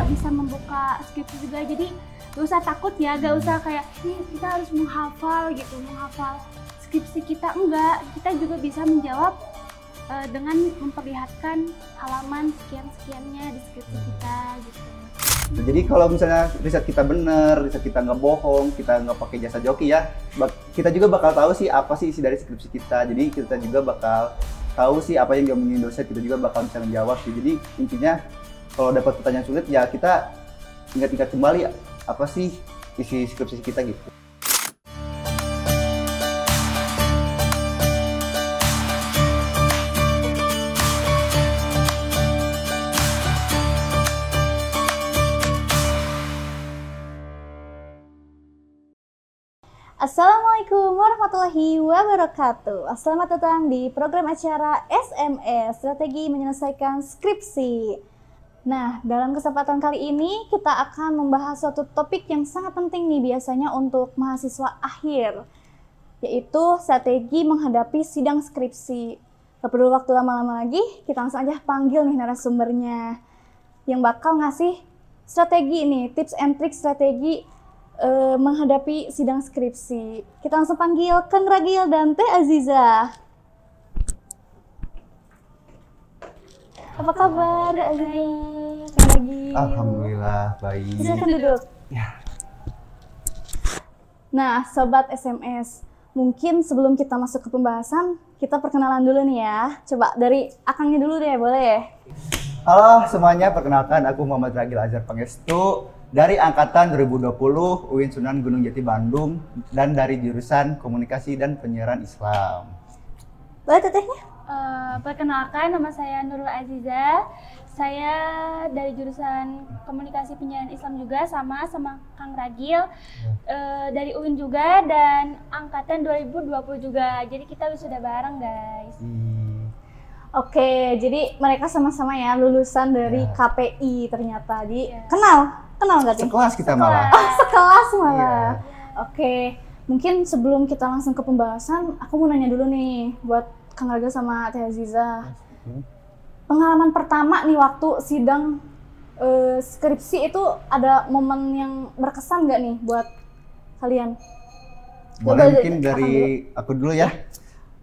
bisa membuka skripsi juga. Jadi gak usah takut ya, gak usah kayak kita harus menghafal gitu, menghafal skripsi kita. Enggak, kita juga bisa menjawab dengan memperlihatkan halaman sekian-sekiannya di skripsi kita gitu. Nah, jadi kalau misalnya riset kita bener, riset kita nggak bohong, kita nggak pakai jasa joki ya, kita juga bakal tahu sih apa sih isi dari skripsi kita. Jadi kita juga bakal tahu sih apa yang diomongin dosen, kita juga bakal bisa menjawab sih. Jadi intinya kalau dapat pertanyaan sulit ya kita ingat-ingat kembali apa sih isi skripsi kita gitu. Assalamualaikum warahmatullahi wabarakatuh. Selamat datang di program acara SMS, Strategi Menyelesaikan Skripsi. Nah, dalam kesempatan kali ini kita akan membahas suatu topik yang sangat penting nih biasanya untuk mahasiswa akhir, yaitu strategi menghadapi sidang skripsi. Gak perlu waktu lama-lama lagi, kita langsung aja panggil nih narasumbernya yang bakal ngasih strategi ini, tips and trick strategi menghadapi sidang skripsi. Kita langsung panggil Kang Ragil dan Teh Aziza. Apa kabar, Aziza? Kang Ragil. Alhamdulillah baik. Silakan duduk. Ya. Nah, sobat SMS, mungkin sebelum kita masuk ke pembahasan, kita perkenalan dulu nih ya. Coba dari Akangnya dulu deh, boleh? Halo semuanya, perkenalkan aku Muhammad Ragil Azhar Pangestu dari angkatan 2020 UIN Sunan Gunung Jati Bandung dan dari jurusan Komunikasi dan Penyiaran Islam. Boleh tetehnya? Perkenalkan, nama saya Nurul Aziza. Saya dari jurusan Komunikasi Penyiaran Islam juga, sama Kang Ragil. Dari UIN juga dan angkatan 2020 juga. Jadi kita sudah bareng, guys. Oke, jadi mereka sama-sama ya lulusan dari KPI ternyata. Kenal nggak sih? Sekelas kita malah. Oh, sekelas malah. Iya. Oke, mungkin sebelum kita langsung ke pembahasan, aku mau nanya dulu nih buat Kang Ragil sama Teh Aziza. Pengalaman pertama nih waktu sidang skripsi itu ada momen yang berkesan nggak nih buat kalian? Boleh mungkin dari aku dulu ya.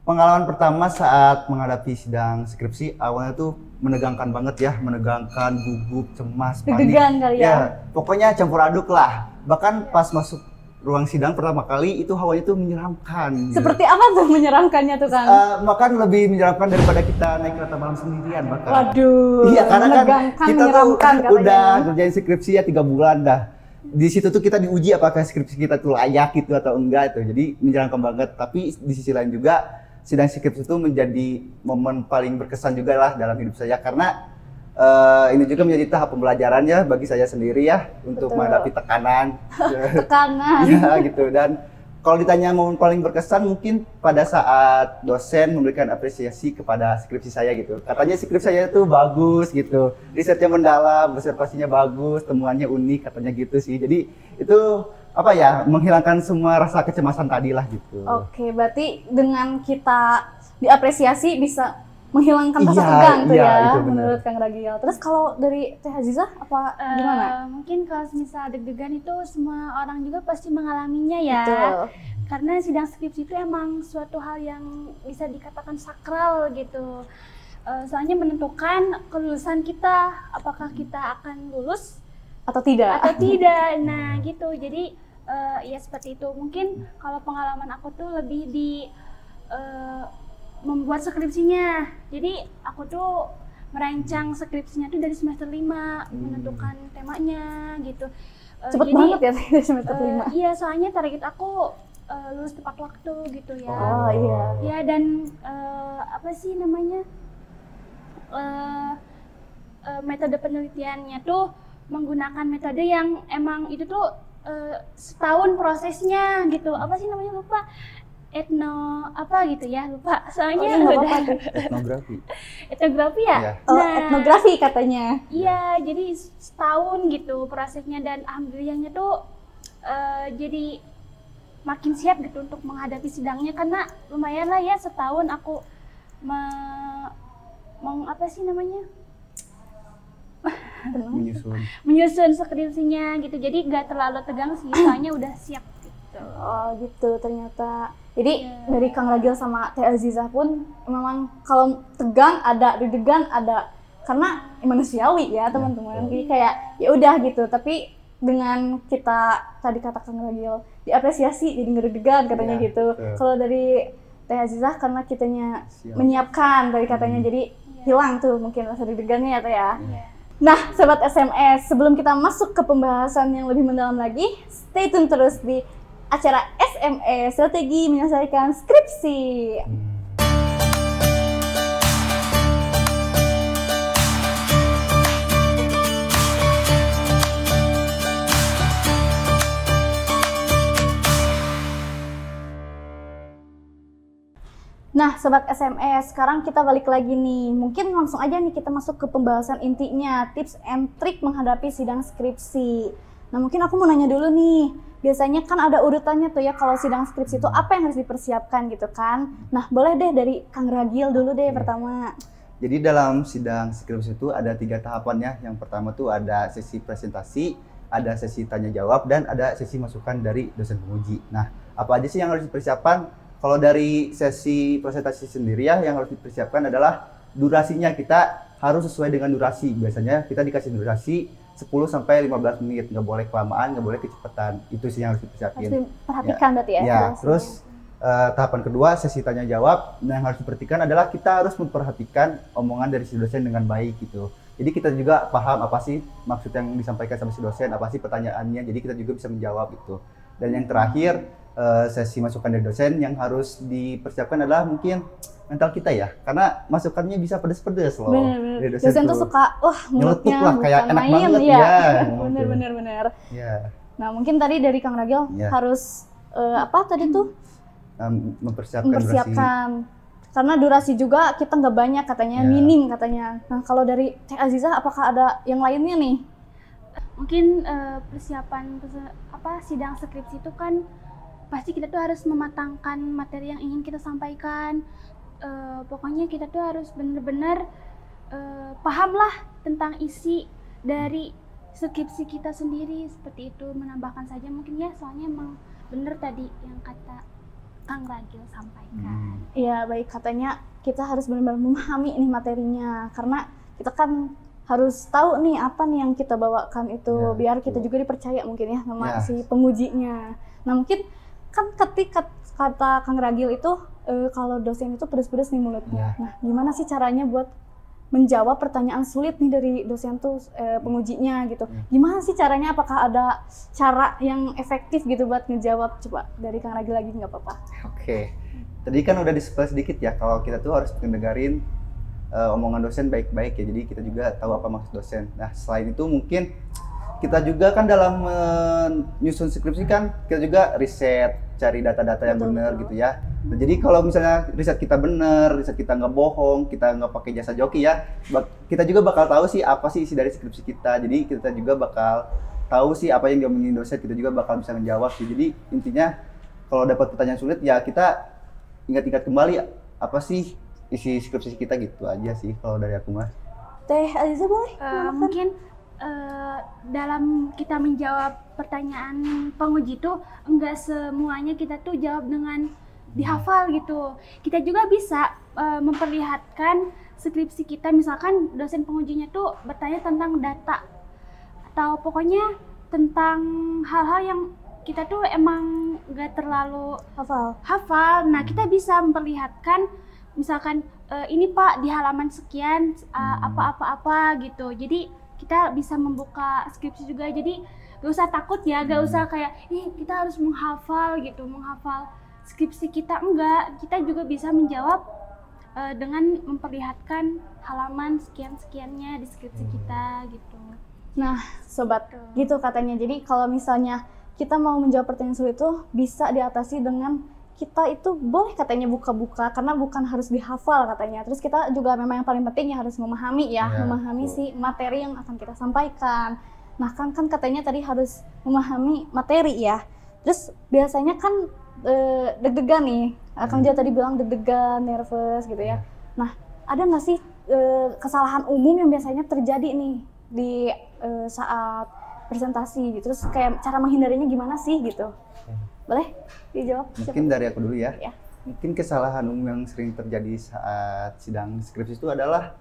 Pengalaman pertama saat menghadapi sidang skripsi awalnya tuh menegangkan banget ya, menegangkan, gugup, cemas, panik. Deg-degan kali ya? Ya, pokoknya campur aduk lah. Bahkan pas masuk ruang sidang pertama kali itu hawanya tuh menyeramkan. Seperti apa tuh menyeramkannya tuh kan? Bahkan lebih menyeramkan daripada kita naik kereta malam sendirian bahkan. Waduh, iya, karena kan kita tuh udah katanya. ngerjain skripsi ya 3 bulan dah. Di situ tuh kita diuji apakah skripsi kita tuh layak gitu atau enggak itu. Jadi menyeramkan banget. Tapi di sisi lain juga sidang skripsi itu menjadi momen paling berkesan juga lah dalam hidup saya karena ini juga menjadi tahap pembelajaran ya bagi saya sendiri ya untuk menghadapi tekanan. Ya gitu. Dan kalau ditanya momen paling berkesan mungkin pada saat dosen memberikan apresiasi kepada skripsi saya gitu. Katanya skripsi saya itu bagus gitu, risetnya mendalam, observasinya bagus, temuannya unik katanya gitu sih. Jadi itu apa ya, menghilangkan semua rasa kecemasan tadi lah gitu. Oke, berarti dengan kita diapresiasi bisa menghilangkan rasa tegang tuh ya, menurut Kang Ragil. Terus kalau dari Teh Aziza apa gimana? Mungkin kalau misal deg-degan itu semua orang juga pasti mengalaminya ya. Betul. Karena sidang skripsi itu emang suatu hal yang bisa dikatakan sakral gitu. Soalnya menentukan kelulusan kita, apakah kita akan lulus atau tidak. Nah gitu, jadi ya seperti itu. Mungkin kalau pengalaman aku tuh lebih di membuat skripsinya. Jadi aku tuh merancang skripsinya tuh dari semester 5, menentukan temanya gitu. Cepet jadi, banget ya dari semester 5. Iya, soalnya target aku lulus tepat waktu gitu ya. Oh iya. Ya dan apa sih namanya, metode penelitiannya tuh menggunakan metode yang emang itu tuh setahun prosesnya gitu. Apa sih namanya, lupa. Apa gitu ya, lupa. Soalnya etnografi ya? Yeah. Oh, etnografi katanya. Iya, jadi setahun gitu prosesnya dan alhamdulillahnya tuh jadi makin siap gitu untuk menghadapi sidangnya karena lumayan lah ya setahun aku apa sih namanya? menyusun skripsinya gitu. Jadi nggak terlalu tegang sih, soalnya udah siap gitu. Oh gitu ternyata. Jadi dari Kang Ragil sama Teh Azizah pun memang kalau tegang ada, deg-degan ada, karena manusiawi ya teman-teman. Jadi kayak ya udah gitu. Tapi dengan kita tadi kata Kang Ragil diapresiasi jadi deg-degan katanya gitu. Kalau dari Teh Azizah karena kitanya menyiapkan dari katanya jadi hilang tuh mungkin rasa deg-degannya ya Teh ya. Nah, Sobat SMS, sebelum kita masuk ke pembahasan yang lebih mendalam lagi, stay tune terus di acara SMS Strategi Menyelesaikan Skripsi. Nah, Sobat SMS, sekarang kita balik lagi nih. Mungkin langsung aja nih kita masuk ke pembahasan intinya, tips and trik menghadapi sidang skripsi. Nah, mungkin aku mau nanya dulu nih. Biasanya kan ada urutannya tuh ya kalau sidang skripsi itu apa yang harus dipersiapkan gitu kan. Nah, boleh deh dari Kang Ragil dulu deh pertama. Jadi dalam sidang skripsi itu ada 3 tahapannya. Yang pertama tuh ada sesi presentasi, ada sesi tanya jawab, dan ada sesi masukan dari dosen penguji. Nah, apa aja sih yang harus dipersiapkan? Kalau dari sesi presentasi sendiri ya, yang harus dipersiapkan adalah durasinya. Kita harus sesuai dengan durasi. Biasanya kita dikasih durasi 10-15 menit, nggak boleh kelamaan, nggak boleh kecepatan. Itu sih yang harus dipersiapkan. Harus diperhatikan berarti ya? Ya, terus tahapan kedua sesi tanya jawab. Nah, yang harus diperhatikan adalah kita harus memperhatikan omongan dari si dosen dengan baik gitu. Jadi kita juga paham apa sih maksud yang disampaikan sama si dosen, apa sih pertanyaannya. Jadi kita juga bisa menjawab gitu. Dan yang terakhir sesi masukan dari dosen yang harus dipersiapkan adalah mungkin mental kita ya, karena masukannya bisa pedes-pedes loh. Bener. Dosen tuh suka, mulutnya lah, kayak enak banget ya. Bener. Ya. Nah mungkin tadi dari Kang Ragil harus apa tadi tuh? Mempersiapkan. Karena durasi juga kita nggak banyak katanya, minim katanya. Nah kalau dari Teh Azizah apakah ada yang lainnya nih? Mungkin persiapan sidang skripsi itu kan pasti kita tuh harus mematangkan materi yang ingin kita sampaikan. Pokoknya kita tuh harus benar-benar paham lah tentang isi dari skripsi kita sendiri, seperti itu. Menambahkan saja mungkin ya, soalnya emang bener tadi yang kata Kang Ragil sampaikan. Iya baik, katanya kita harus benar-benar memahami ini materinya, karena kita kan harus tahu nih apa nih yang kita bawakan itu, biar kita juga dipercaya mungkin ya sama si pengujinya. Nah mungkin kan ketika kata Kang Ragil itu kalau dosen itu pedes-pedes nih mulutnya. Nah, gimana sih caranya buat menjawab pertanyaan sulit nih dari dosen tuh pengujinya gitu. Gimana sih caranya? Apakah ada cara yang efektif gitu buat ngejawab? Coba dari Kang Ragil lagi, nggak apa-apa. Oke. Tadi kan udah di-spill sedikit ya kalau kita tuh harus mendengarin omongan dosen baik-baik ya. Jadi kita juga tahu apa maksud dosen. Nah, selain itu mungkin kita juga kan dalam menyusun skripsi kan kita juga riset, cari data-data yang benar gitu ya. Nah, jadi kalau misalnya riset kita benar, riset kita nggak bohong, kita nggak pakai jasa joki ya, kita juga bakal tahu sih apa sih isi dari skripsi kita. Jadi kita juga bakal tahu sih apa yang diomongin dosen, kita juga bakal bisa menjawab sih. Jadi intinya kalau dapat pertanyaan sulit ya kita ingat-ingat kembali apa sih isi skripsi kita, gitu aja sih kalau dari aku mah. Teh Azizah boleh? Mungkin dalam kita menjawab pertanyaan penguji itu enggak semuanya kita tuh jawab dengan dihafal gitu. Kita juga bisa memperlihatkan skripsi kita, misalkan dosen pengujinya tuh bertanya tentang data atau pokoknya tentang hal-hal yang kita tuh emang enggak terlalu hafal. Nah, kita bisa memperlihatkan misalkan ini Pak di halaman sekian apa-apa gitu. Jadi kita bisa membuka skripsi juga, jadi gak usah takut ya, gak usah kayak kita harus menghafal gitu, menghafal skripsi kita. Enggak, kita juga bisa menjawab dengan memperlihatkan halaman sekian-sekiannya di skripsi kita gitu. Nah sobat, gitu katanya. Jadi kalau misalnya kita mau menjawab pertanyaan sulit itu bisa diatasi dengan kita itu boleh katanya buka-buka, karena bukan harus dihafal katanya. Terus kita juga memang yang paling penting ya harus memahami memahami si materi yang akan kita sampaikan. Nah kan katanya tadi harus memahami materi ya. Terus biasanya kan deg-degan nih, Kang Jia tadi bilang deg-degan, nervous gitu ya. Nah ada nggak sih kesalahan umum yang biasanya terjadi nih di saat presentasi gitu. Terus kayak cara menghindarinya gimana sih gitu? Boleh dijawab? Mungkin dari aku dulu ya. Ya. Mungkin kesalahan umum yang sering terjadi saat sidang skripsi itu adalah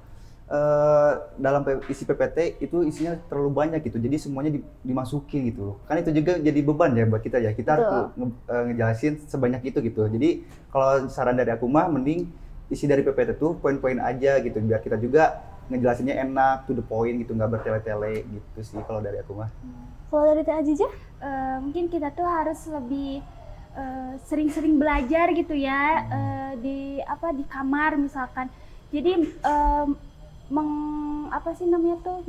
dalam isi PPT itu isinya terlalu banyak gitu, jadi semuanya dimasukin gitu. Kan itu juga jadi beban ya buat kita ya. Kita harus ngejelasin sebanyak itu gitu. Jadi kalau saran dari aku mah mending isi dari PPT tuh poin-poin aja gitu, biar kita juga ngejelasinnya enak, to the point gitu, nggak bertele-tele gitu sih kalau dari aku mah. Kalau dari Teh Azizah? Mungkin kita tuh harus lebih sering-sering belajar gitu ya, di kamar misalkan. Jadi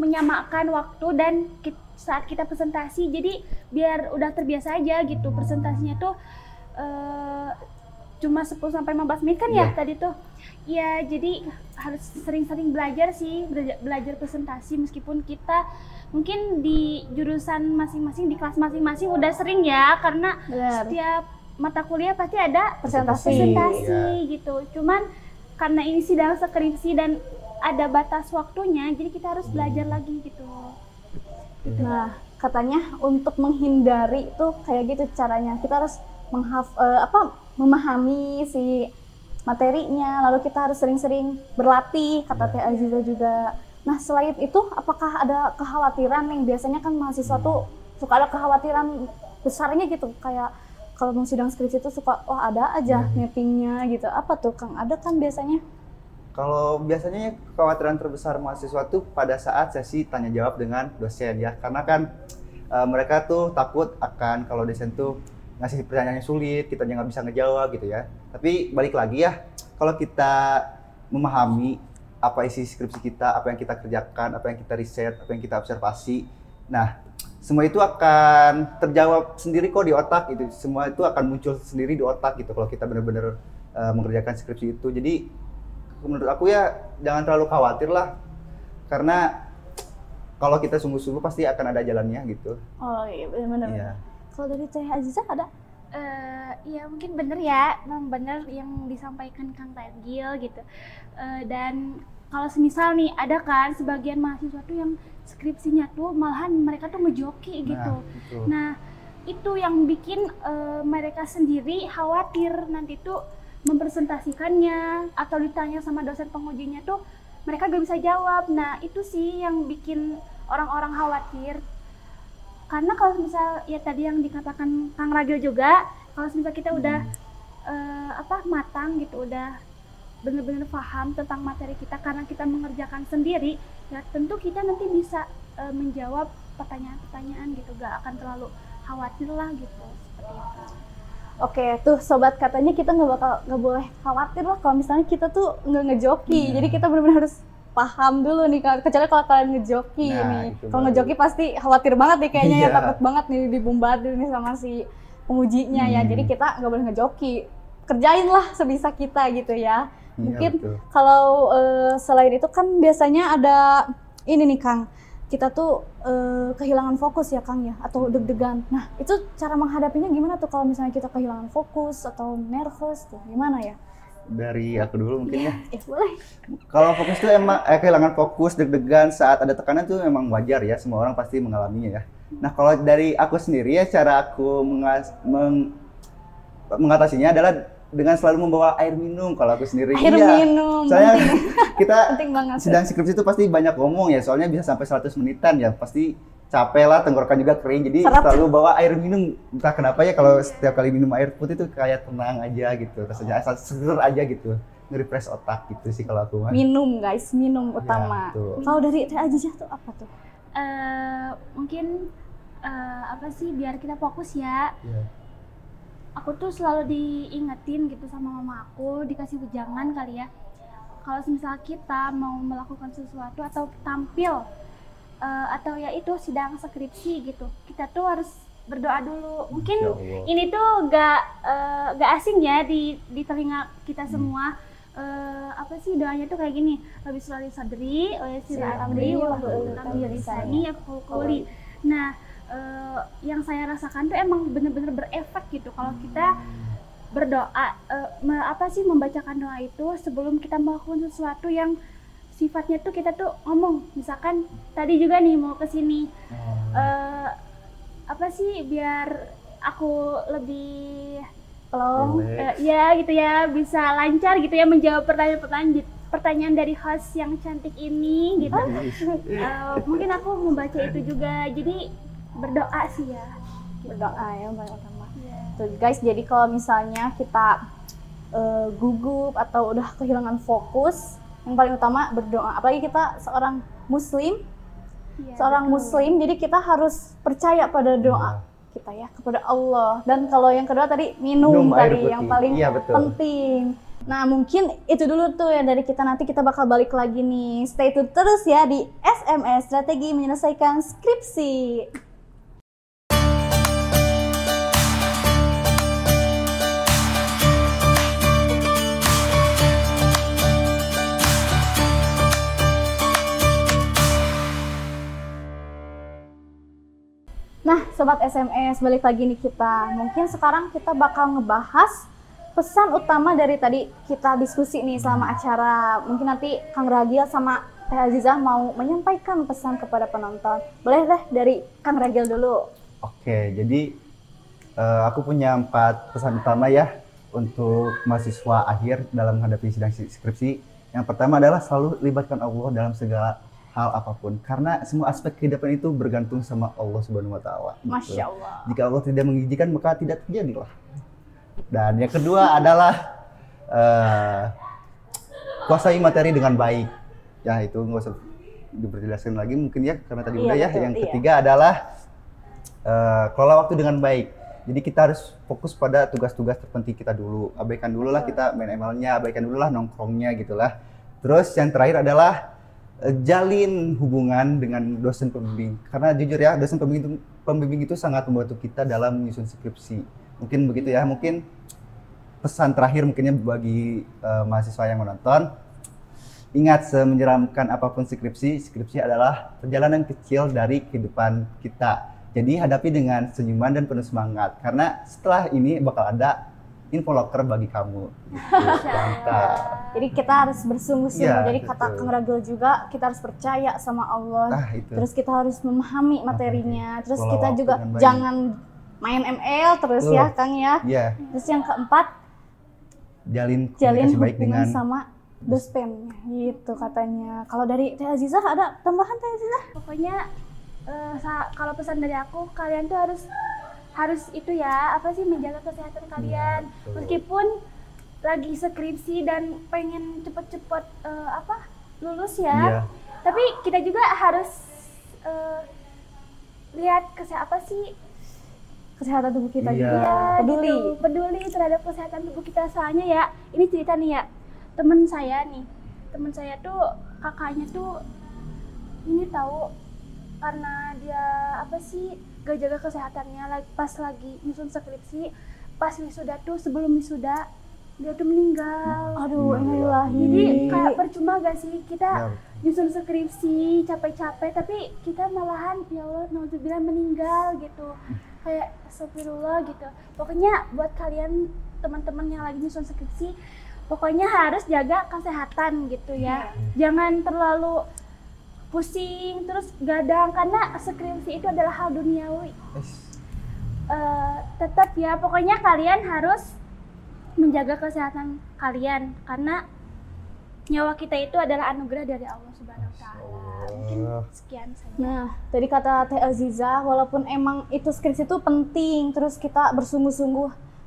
menyamakan waktu dan saat kita presentasi, jadi biar udah terbiasa aja gitu. Presentasinya tuh cuma 10-15 menit kan ya tadi tuh. Ya, jadi harus sering-sering belajar sih, belajar presentasi meskipun kita mungkin di jurusan masing-masing, di kelas masing-masing udah sering ya, karena setiap mata kuliah pasti ada presentasi gitu. Cuman karena ini sidang skripsi dan ada batas waktunya, jadi kita harus belajar lagi gitu. Nah, katanya untuk menghindari itu kayak gitu caranya. Kita harus memahami si materinya, lalu kita harus sering-sering berlatih, kata Teh Azizah juga. Nah, selain itu, apakah ada kekhawatiran yang biasanya kan mahasiswa tuh suka ada kekhawatiran besarnya gitu, kayak kalau mau sidang skripsi itu suka, wah ada aja mappingnya gitu. Apa tuh Kang? Ada kan biasanya? Kalau biasanya kekhawatiran terbesar mahasiswa tuh pada saat sesi tanya jawab dengan dosen ya, karena kan mereka tuh takut akan kalau dosen tuh ngasih pertanyaan yang sulit, kita nggak bisa ngejawab gitu ya. Tapi balik lagi ya, kalau kita memahami apa isi skripsi kita, apa yang kita kerjakan, apa yang kita riset, apa yang kita observasi, nah semua itu akan terjawab sendiri kok di otak gitu. Semua itu akan muncul sendiri di otak gitu kalau kita benar-benar mengerjakan skripsi itu. Jadi menurut aku ya jangan terlalu khawatir lah, karena kalau kita sungguh-sungguh pasti akan ada jalannya gitu. Oh iya, benar-benar. Iya. Kalau dari Teh Azizah ada? Ya mungkin bener ya, memang bener yang disampaikan Kang Ragil gitu. Dan kalau semisal nih ada kan sebagian mahasiswa tuh yang skripsinya tuh malahan mereka tuh ngejoki gitu. Nah itu yang bikin mereka sendiri khawatir nanti tuh mempresentasikannya atau ditanya sama dosen pengujinya tuh mereka gak bisa jawab. Nah itu sih yang bikin orang-orang khawatir. Karena kalau misal ya tadi yang dikatakan Kang Ragil juga, kalau misal kita udah matang gitu, udah benar-benar paham tentang materi kita karena kita mengerjakan sendiri, ya tentu kita nanti bisa menjawab pertanyaan-pertanyaan gitu, gak akan terlalu khawatir lah gitu, seperti itu. Oke, tuh sobat, katanya kita nggak boleh khawatir lah kalau misalnya kita tuh nggak ngejoki. Jadi kita benar-benar harus paham dulu nih, kecuali kalau kalian ngejoki nih. Kalau ngejoki pasti khawatir banget nih kayaknya ya, takut banget nih dibombardir nih sama si pengujinya ya. Jadi kita nggak boleh ngejoki, kerjain lah sebisa kita gitu ya. Mungkin kalau selain itu kan biasanya ada ini nih Kang, kita tuh kehilangan fokus ya Kang ya, atau deg-degan. Nah itu cara menghadapinya gimana tuh kalau misalnya kita kehilangan fokus atau nervous tuh gimana ya? Dari aku dulu mungkin ya. Boleh. Kalau fokus tuh emang kehilangan fokus, deg-degan saat ada tekanan tuh memang wajar ya, semua orang pasti mengalaminya ya. Nah kalau dari aku sendiri ya, cara aku mengatasinya adalah dengan selalu membawa air minum. Kalau aku sendiri minum. Soalnya kita sidang skripsi itu pasti banyak ngomong ya, soalnya bisa sampai 100 menitan ya, pasti capek lah, tenggorokan juga kering, jadi selalu bawa air minum. Entah kenapa ya, kalau setiap kali minum air putih itu kayak tenang aja gitu, rasanya asal seger aja gitu, nge-refresh otak gitu sih kalau aku mah. Minum guys, minum utama. Kalau dari Teh Azizah tuh apa tuh? Mungkin biar kita fokus ya. Aku tuh selalu diingetin gitu sama mama aku, dikasih wejangan kali ya, kalau misal kita mau melakukan sesuatu atau tampil atau ya itu sidang skripsi gitu, kita tuh harus berdoa dulu. Mungkin ini tuh gak asing ya di telinga kita semua. Doanya tuh kayak gini, Rabbi sholli sadri wa yassir amri wa hlul lisani yafqahu qawli. Nah yang saya rasakan tuh emang bener-bener berefek gitu kalau kita berdoa, membacakan doa itu sebelum kita melakukan sesuatu yang sifatnya tuh kita tuh ngomong, misalkan tadi juga nih mau ke sini, apa sih biar aku lebih Pelong. ya gitu ya, bisa lancar gitu ya menjawab pertanyaan dari host yang cantik ini gitu. Mungkin aku membaca itu juga, jadi berdoa sih ya. Berdoa ya paling utama. Iya. Tuh guys, jadi kalau misalnya kita gugup atau udah kehilangan fokus, yang paling utama berdoa. Apalagi kita seorang muslim, Iya, seorang betul. muslim, jadi kita harus percaya pada doa kita ya, kepada Allah. Dan kalau yang kedua tadi minum air tadi putih. yang paling Iya, betul. penting. Nah mungkin itu dulu tuh ya dari kita, nanti kita bakal balik lagi nih. Stay tune terus ya di SMS Strategi Menyelesaikan Skripsi. Nah, Sobat SMS, balik lagi nih kita. Mungkin sekarang kita bakal ngebahas pesan utama dari tadi kita diskusi nih selama acara. Mungkin nanti Kang Ragil sama Teh Azizah mau menyampaikan pesan kepada penonton. Boleh deh dari Kang Ragil dulu. Oke, jadi aku punya 4 pesan utama ya untuk mahasiswa akhir dalam menghadapi sidang skripsi. Yang pertama adalah selalu libatkan Allah dalam segala hal apapun, karena semua aspek kehidupan itu bergantung sama Allah Subhanahu wa Ta'ala. Masya Allah. Jika Allah tidak mengizinkan maka tidak terjadilah. Dan yang kedua adalah kuasai materi dengan baik. Ya itu nggak usah diperjelaskan lagi mungkin ya, karena tadi Iya, udah ya. betul, Yang iya. ketiga adalah kelola waktu dengan baik. Jadi kita harus fokus pada tugas-tugas terpenting kita dulu. Abaikan dulu lah kita main ML-nya, abaikan dulu lah nongkrongnya gitulah. Terus yang terakhir adalah jalin hubungan dengan dosen pembimbing. Karena jujur ya, dosen pembimbing itu sangat membantu kita dalam menyusun skripsi. Mungkin begitu ya, mungkin pesan terakhir mungkinnya bagi mahasiswa yang menonton. Ingat, semenyeramkan apapun skripsi adalah perjalanan kecil dari kehidupan kita. Jadi hadapi dengan senyuman dan penuh semangat, karena setelah ini bakal ada info locker bagi kamu. Gitu. Mantap. Jadi kita harus bersungguh-sungguh. Iya, Jadi kata betul. Kang Ragil juga, kita harus percaya sama Allah. Nah, itu. Terus kita harus memahami materinya. Terus Kelola kita waktu juga dengan baik. jangan main ML terus Betul. ya Kang ya. Iya, Terus yang keempat, jalin jalin komunikasi baik hubungan dengan sama dosen gitu katanya. Kalau dari Teh Azizah ada tambahan Teh Azizah? Pokoknya kalau pesan dari aku, kalian tuh harus itu ya, apa sih, menjaga kesehatan kalian. betul. Meskipun lagi skripsi dan pengen cepet-cepet lulus ya, Iya. tapi kita juga harus lihat Kesehatan tubuh kita Iya. juga. Peduli. gitu, peduli terhadap kesehatan tubuh kita. Soalnya ya, ini cerita nih ya, temen saya tuh kakaknya tuh ini tahu, karena dia gak jaga kesehatannya pas lagi nyusun skripsi, pas wisuda tuh, sebelum wisuda dia tuh meninggal. Aduh, innalillahi. Jadi kayak percuma gak sih kita Ya, nyusun skripsi capek-capek, tapi kita malahan ya Allah naudzubillah meninggal gitu. Kayak astagfirullah gitu. Pokoknya buat kalian teman-teman yang lagi nyusun skripsi, pokoknya harus jaga kesehatan gitu ya. Jangan terlalu pusing terus gadang, karena skripsi itu adalah hal duniawi. Tetap ya, pokoknya kalian harus menjaga kesehatan kalian, karena nyawa kita itu adalah anugerah dari Allah Subhanahu wa Ta'ala. Mungkin sekian saja. Nah, tadi kata Teh Azizah, walaupun emang itu skripsi itu penting, terus kita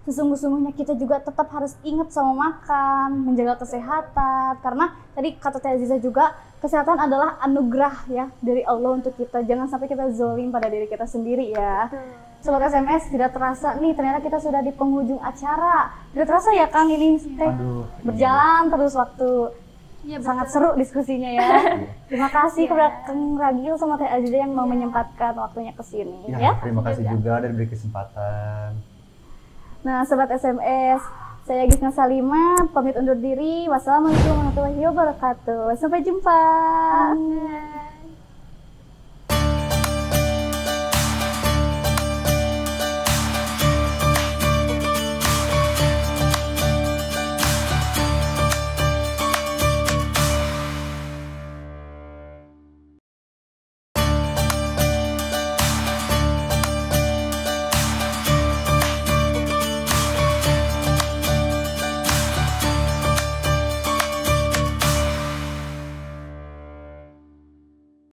sesungguh-sungguhnya kita juga tetap harus ingat sama makan, menjaga kesehatan. Karena tadi kata Teh Azizah juga, kesehatan adalah anugerah ya dari Allah untuk kita. Jangan sampai kita zolim pada diri kita sendiri ya. Sobat SMS, tidak terasa nih, ternyata kita sudah di penghujung acara. Tidak terasa ya Kang, ini teh Aduh. berjalan terus waktu. Iya, Sangat betul. seru diskusinya ya. Terima kasih kepada Kang Ragil sama Teh Azizah yang mau menyempatkan waktunya ke sini ya. Terima kasih juga udah diberi kesempatan. Nah, Sobat SMS, saya Gisna Salima pamit undur diri. Wassalamualaikum warahmatullahi wabarakatuh. Sampai jumpa.